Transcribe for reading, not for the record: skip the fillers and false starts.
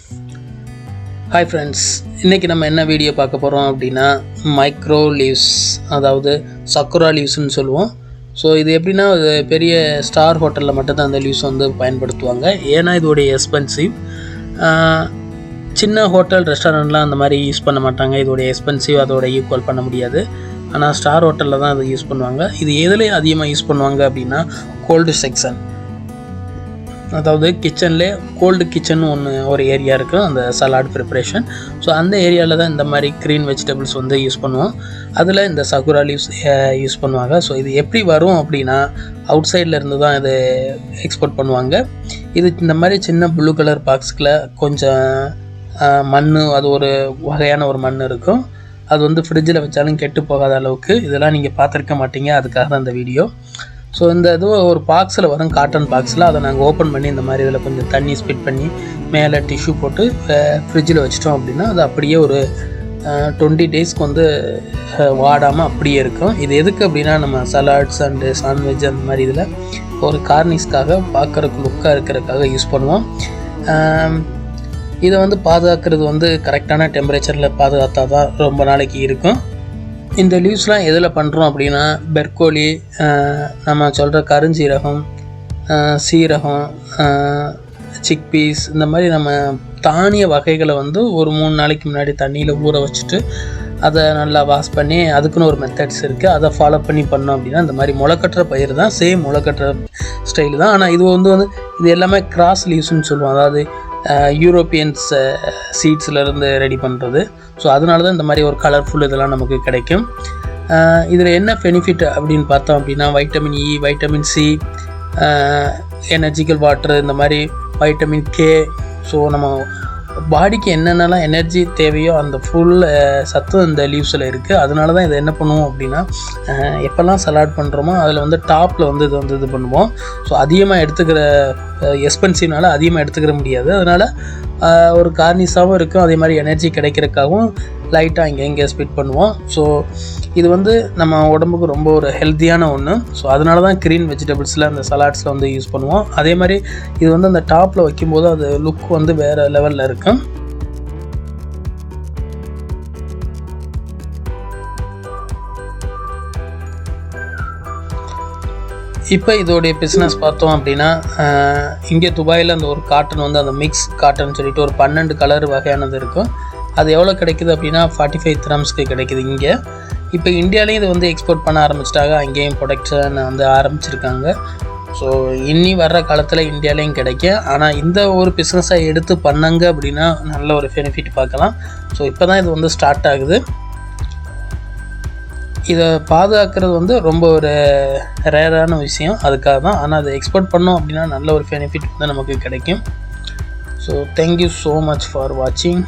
Hi friends, இன்னைக்கு நம்ம என்ன வீடியோ பார்க்க போகிறோம் அப்படின்னா மைக்ரோ லீவ்ஸ், அதாவது சக்குரா லீவ்ஸ்னு சொல்லுவோம். ஸோ இது எப்படின்னா ஒரு பெரிய ஸ்டார் ஹோட்டலில் மட்டும்தான் அந்த லீவ்ஸ் வந்து பயன்படுத்துவாங்க. ஏன்னா இதோடைய எக்ஸ்பென்சிவ். சின்ன ஹோட்டல் ரெஸ்டாரண்ட்லாம் அந்த மாதிரி யூஸ் பண்ண மாட்டாங்க. இதோடைய எக்ஸ்பென்சிவ் அதோட ஈக்குவல் பண்ண முடியாது. ஆனால் ஸ்டார் ஹோட்டலில் தான் அதை யூஸ் பண்ணுவாங்க. இது எதுலேயும் அதிகமாக யூஸ் பண்ணுவாங்க அப்படின்னா கோல்டு செக்ஷன், அதாவது கிச்சன்லேயே கோல்டு கிச்சன் ஒரு ஏரியா இருக்குது, அந்த சலாட் ப்ரிப்ரேஷன். ஸோ அந்த ஏரியாவில் தான் இந்த மாதிரி க்ரீன் வெஜிடபிள்ஸ் வந்து யூஸ் பண்ணுவோம். அதில் இந்த சகுரா லீவ்ஸ் யூஸ் பண்ணுவாங்க. ஸோ இது எப்படி வரும் அப்படின்னா அவுட் சைடில் இருந்து தான் இது எக்ஸ்போர்ட் பண்ணுவாங்க. இது இந்த மாதிரி சின்ன ப்ளூ கலர் பாக்ஸில் கொஞ்சம் மண், அது ஒரு வகையான ஒரு மண் இருக்கும். அது வந்து ஃப்ரிட்ஜில் வச்சாலும் கெட்டு போகாத அளவுக்கு. இதெல்லாம் நீங்கள் பார்த்துருக்க மாட்டீங்க, அதுக்காக தான் இந்த வீடியோ. ஸோ இந்த இது ஒரு பாக்ஸில் வரும், காட்டன் பாக்ஸில். அதை நாங்கள் ஓப்பன் பண்ணி இந்த மாதிரி இதில் கொஞ்சம் தண்ணி ஸ்பிட் பண்ணி மேலே டிஷ்யூ போட்டு ஃப்ரிட்ஜில் வச்சிட்டோம் அப்படின்னா அது அப்படியே ஒரு 20 டேஸ்க்கு வந்து வாடாமல் அப்படியே இருக்கும். இது எதுக்கு அப்படின்னா நம்ம சலாட்ஸ் அண்டு சாண்ட்விச் அந்த மாதிரி இதில் ஒரு கார்னிஷ்காக பார்க்குறக்கு லுக்காக இருக்கிறதுக்காக யூஸ் பண்ணுவோம். இதை வந்து பாதுகாக்கிறது வந்து கரெக்டான டெம்பரேச்சரில் பாதுகாத்தா தான் ரொம்ப நாளைக்கு இருக்கும். இந்த லீவ்ஸ்லாம் எதில் பண்ணுறோம் அப்படின்னா பெர்கோலி, நம்ம சொல்கிற கருஞ்சீரகம், சீரகம், சிக்பீஸ், இந்த மாதிரி நம்ம தானிய வகைகளை வந்து ஒரு 3 நாளைக்கு முன்னாடி தண்ணியில் ஊற வச்சுட்டு அதை நல்லா வாஷ் பண்ணி, அதுக்குன்னு ஒரு மெத்தட்ஸ் இருக்குது, அதை ஃபாலோ பண்ணி பண்ணோம் அப்படின்னா இந்த மாதிரி முளைக்கட்டுற பயிர் தான், சேம் முளைக்கட்டுற ஸ்டைல் தான். ஆனால் இது எல்லாமே கிராஸ் லீவ்ஸ்னு சொல்லுவோம், அதாவது யூரோப்பியன்ஸ் சீட்ஸ்லேருந்து ரெடி பண்ணுறது. ஸோ அதனால தான் இந்த மாதிரி ஒரு கலர்ஃபுல் இதெல்லாம் நமக்கு கிடைக்கும். இதில் என்ன பெனிஃபிட் அப்படின்னு பார்த்தோம் அப்படின்னா வைட்டமின் இ, வைட்டமின் சி, எனர்ஜிக்கல் வாட்டர், இந்த மாதிரி வைட்டமின் கே. ஸோ நம்ம பாடிக்கு என்னென்னலாம் எனர்ஜி தேவையோ அந்த ஃபுல் சத்து இந்த லீவ்ஸில் இருக்குது. அதனால தான் இதை என்ன பண்ணுவோம் அப்படின்னா எப்போல்லாம் சலாட் பண்ணுறோமோ அதில் வந்து டாப்பில் வந்து இது பண்ணுவோம். ஸோ அதிகமாக எடுத்துக்கிற எக்ஸ்பென்சிவ்னால அதிகமாக எடுத்துக்கிற முடியாது. அதனால் ஒரு கார்னிஷாகவும் இருக்கும், அதே மாதிரி எனர்ஜி கிடைக்கிறதுக்காகவும் லைட்டாக இங்கே ஸ்பிட் பண்ணுவோம். ஸோ இது வந்து நம்ம உடம்புக்கு ரொம்ப ஒரு ஹெல்த்தியான ஒன்று. ஸோ அதனால தான் க்ரீன் வெஜிடபிள்ஸில் அந்த சலாட்ஸில் வந்து யூஸ் பண்ணுவோம். அதே மாதிரி இது வந்து அந்த டாப்பில் வைக்கும்போது அது லுக் வந்து வேறு லெவலில் இருக்கும். இப்போ இதோடைய பிஸ்னஸ் பார்த்தோம் அப்படின்னா இங்கே துபாயில் அந்த ஒரு காட்டன் வந்து அந்த மிக்ஸ் காட்டன் சொல்லிட்டு ஒரு 12 கலர் வகையானது இருக்கும். அது எவ்வளோ கிடைக்குது அப்படின்னா 45 திரம்ஸ்க்கு கிடைக்குது இங்கே. இப்போ இந்தியாவிலையும் இது வந்து எக்ஸ்போர்ட் பண்ண ஆரம்பிச்சிட்டாங்க, அங்கேயும் ப்ரொடக்ஷன் வந்து ஆரம்பிச்சிருக்காங்க. ஸோ இனி வர்ற காலத்தில் இந்தியாவிலையும் கிடைக்கும். ஆனால் இந்த ஒரு பிஸ்னஸை எடுத்து பண்ணாங்க அப்படின்னா நல்ல ஒரு பெனிஃபிட் பார்க்கலாம். ஸோ இப்போ தான் இது வந்து ஸ்டார்ட் ஆகுது. இதை பாதுகாக்கிறது வந்து ரொம்ப ஒரு ரேரான விஷயம், அதுக்காக தான். ஆனால் அதை எக்ஸ்போர்ட் பண்ணோம் அப்படின்னா நல்ல ஒரு பெனிஃபிட் வந்து நமக்கு கிடைக்கும். So thank you so much for வாட்சிங்.